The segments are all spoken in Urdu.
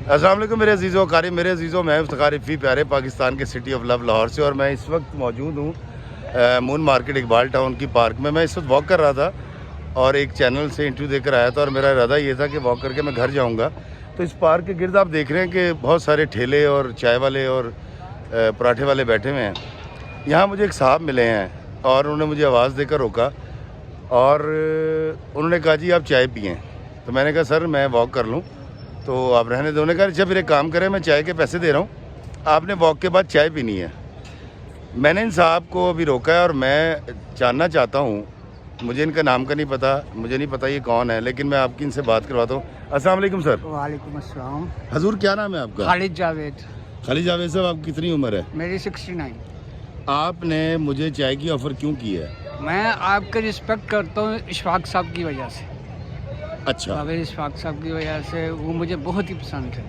السلام علیکم میرے عزیزوں قاری میرے عزیزوں، میں افتخار رفیع پیارے پاکستان کے سٹی آف لو لاہور سے، اور میں اس وقت موجود ہوں مون مارکیٹ اقبال ٹاؤن کی پارک میں اس وقت واک کر رہا تھا اور ایک چینل سے انٹرویو دے کر آیا تھا، اور میرا ارادہ یہ تھا کہ واک کر کے میں گھر جاؤں گا۔ تو اس پارک کے گرد آپ دیکھ رہے ہیں کہ بہت سارے ٹھیلے اور چائے والے اور پراٹھے والے بیٹھے ہوئے ہیں۔ یہاں مجھے ایک صاحب ملے ہیں اور انہوں نے مجھے آواز دے کر روکا اور انہوں نے کہا جی آپ چائے پئیں، تو میں نے کہا سر میں واک کر لوں تو آپ رہنے دو۔ نے کہا اچھا پھر ایک کام کریں، میں چائے کے پیسے دے رہا ہوں، آپ نے واک کے بعد چائے پینی ہے۔ میں نے ان صاحب کو ابھی روکا ہے اور میں جاننا چاہتا ہوں، مجھے ان کا نام کا نہیں پتہ، مجھے نہیں پتہ یہ کون ہے، لیکن میں آپ کی ان سے بات کرواتا ہوں۔ السلام علیکم سر۔ وعلیکم السلام۔ حضور کیا نام ہے آپ کا؟ خالد جاوید۔ خالد جاوید صاحب، آپ کتنی عمر ہے؟ میری 69۔ آپ نے مجھے چائے کی آفر کیوں کی ہے؟ میں آپ کے رسپیکٹ کرتا ہوں اشفاق صاحب کی وجہ سے۔ اچھا، جاوید اشفاق صاحب کی وجہ سے، وہ مجھے بہت ہی پسند ہے۔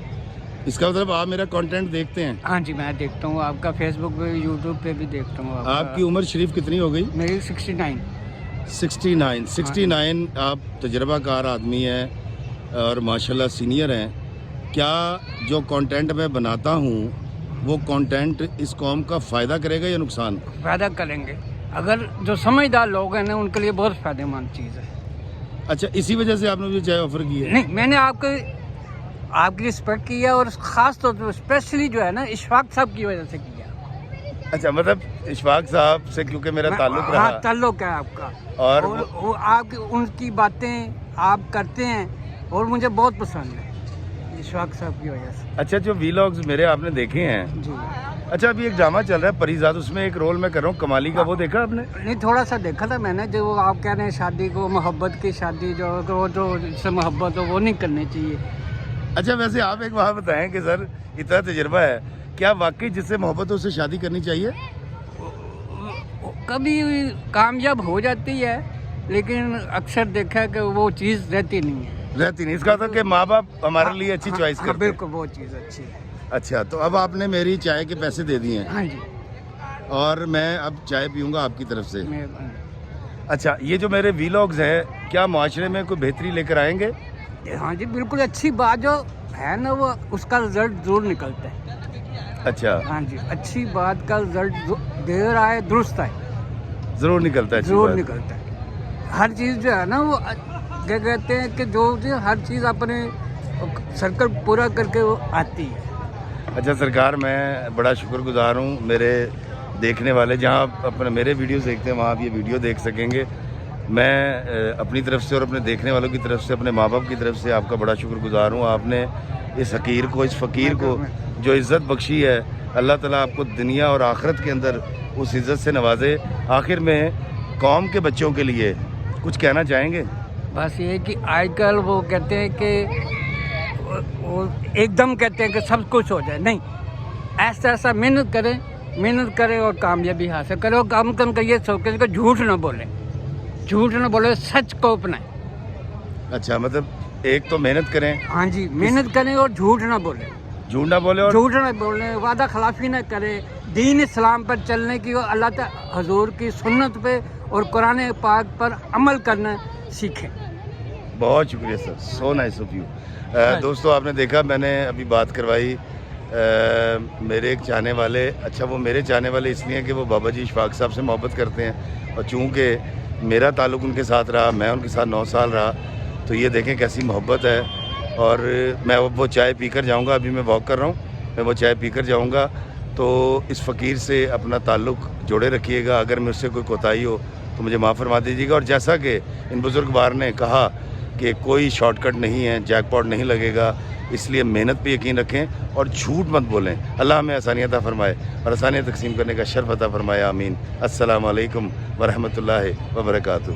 اس کا مطلب آپ میرا کانٹینٹ دیکھتے ہیں؟ ہاں جی، میں دیکھتا ہوں آپ کا، فیس بک پہ یوٹیوب پہ بھی دیکھتا ہوں۔ آپ کی عمر شریف کتنی ہو گئی؟ میری 69۔ 69 آپ تجربہ کار آدمی ہیں اور ماشاءاللہ سینئر ہیں۔ کیا جو کانٹینٹ میں بناتا ہوں وہ کانٹینٹ اس قوم کا فائدہ کرے گا یا نقصان؟ فائدہ کریں گے، اگر جو سمجھدار لوگ ہیں نا ان کے لیے بہت فائدہ مند چیز ہے۔ اچھا، اسی وجہ سے آپ نے مجھے چائے آفر کی ہے؟ نہیں، میں نے آپ کی رسپیکٹ کی ہے، اور خاص طور پر اسپیشلی جو ہے نا اشفاق صاحب کی وجہ سے کیا۔ اچھا، مطلب اشفاق صاحب سے کیونکہ میرا تعلق رہا۔ ہاں، تعلق ہے آپ کا، اور وہ آپ ان کی باتیں آپ کرتے ہیں اور مجھے بہت پسند ہے اشفاق صاحب کی وجہ سے۔ اچھا، جو ویلاگز میرے آپ نے دیکھے ہیں، جی اچھا ابھی ایک ڈرامہ چل رہا ہے پریزاد، اس میں ایک رول میں کر رہا ہوں کمالی کا، وہ دیکھا آپ نے؟ نہیں، تھوڑا سا دیکھا تھا میں نے، جو وہ آپ کہہ رہے ہیں شادی کو محبت کی شادی، جو جس سے محبت ہو وہ نہیں کرنی چاہیے۔ اچھا، ویسے آپ ایک بات بتائیں کہ سر اتنا تجربہ ہے، کیا واقعی جس سے محبت ہو اس سے شادی کرنی چاہیے؟ کبھی کامیاب ہو جاتی ہے لیکن اکثر دیکھا کہ وہ چیز رہتی نہیں ہے۔ رہتی نہیں، اس کا تھا کہ ماں باپ ہمارے لیے اچھی چوائس کرتے ہیں۔ بالکل، وہ چیز اچھی ہے۔ اچھا، تو اب آپ نے میری چائے کے پیسے دے دیے ہیں؟ ہاں جی، اور میں اب چائے پیوں گا آپ کی طرف سے۔ مہربانی۔ اچھا، یہ جو میرے ویلاگز ہیں کیا معاشرے میں کوئی بہتری لے کر آئیں گے؟ ہاں جی، بالکل اچھی بات جو ہے نا وہ اس کا رزلٹ ضرور نکلتا ہے۔ اچھا، ہاں جی، اچھی بات کا رزلٹ دیر آئے درست آئے، ضرور نکلتا ہے، ضرور نکلتا ہے۔ ہر چیز جو ہے نا وہ کیا کہتے ہیں کہ جو ہر چیز اپنے سرکل پورا کر کے وہ آتی ہے۔ اچھا سرکار، میں بڑا شکر گزار ہوں، میرے دیکھنے والے جہاں اپنے میرے ویڈیوز دیکھتے ہیں وہاں آپ یہ ویڈیو دیکھ سکیں گے۔ میں اپنی طرف سے اور اپنے دیکھنے والوں کی طرف سے، اپنے ماں باپ کی طرف سے آپ کا بڑا شکر گزار ہوں۔ آپ نے اس حقیر کو، اس فقیر کو جو عزت بخشی ہے، اللہ تعالیٰ آپ کو دنیا اور آخرت کے اندر اس عزت سے نوازے۔ آخر میں قوم کے بچوں کے لیے کچھ کہنا چاہیں گے؟ بس یہ کہ آج کل وہ کہتے ہیں کہ وہ ایک دم کہتے ہیں کہ سب کچھ ہو جائے، نہیں، ایسا محنت کریں اور کامیابی حاصل کریں، اور کم کا یہ سوچیں کہ جھوٹ نہ بولے، سچ کو اپنائیں۔ اچھا، مطلب ایک تو محنت کریں۔ ہاں جی، محنت کریں اور جھوٹ نہ بولیں، وعدہ خلافی نہ کریں، دین اسلام پر چلنے کی اور اللہ تعالی حضور کی سنت پہ اور قرآن پاک پر عمل کرنا سیکھیں۔ بہت شکریہ سر، سو نائس آف یو۔ دوستو، آپ نے دیکھا میں نے ابھی بات کروائی میرے ایک چاہنے والے، اچھا وہ میرے چاہنے والے اس لیے کہ وہ بابا جی اشفاق صاحب سے محبت کرتے ہیں، اور چونکہ میرا تعلق ان کے ساتھ رہا، میں ان کے ساتھ 9 سال رہا، تو یہ دیکھیں کیسی محبت ہے۔ اور میں وہ چائے پی کر جاؤں گا، ابھی میں واک کر رہا ہوں، میں وہ چائے پی کر جاؤں گا۔ تو اس فقیر سے اپنا تعلق جوڑے رکھیے گا، اگر مجھ سے کوئی کوتاہی ہو تو مجھے معاف فرما دیجیے گا۔ اور جیسا کہ ان بزرگ بار نے کہا کہ کوئی شارٹ کٹ نہیں ہے، جیک پاٹ نہیں لگے گا، اس لیے محنت پہ یقین رکھیں اور جھوٹ مت بولیں۔ اللہ ہمیں آسانیاں عطا فرمائے اور آسانیاں تقسیم کرنے کا شرف عطا فرمائے، آمین۔ السلام علیکم ورحمۃ اللہ وبرکاتہ۔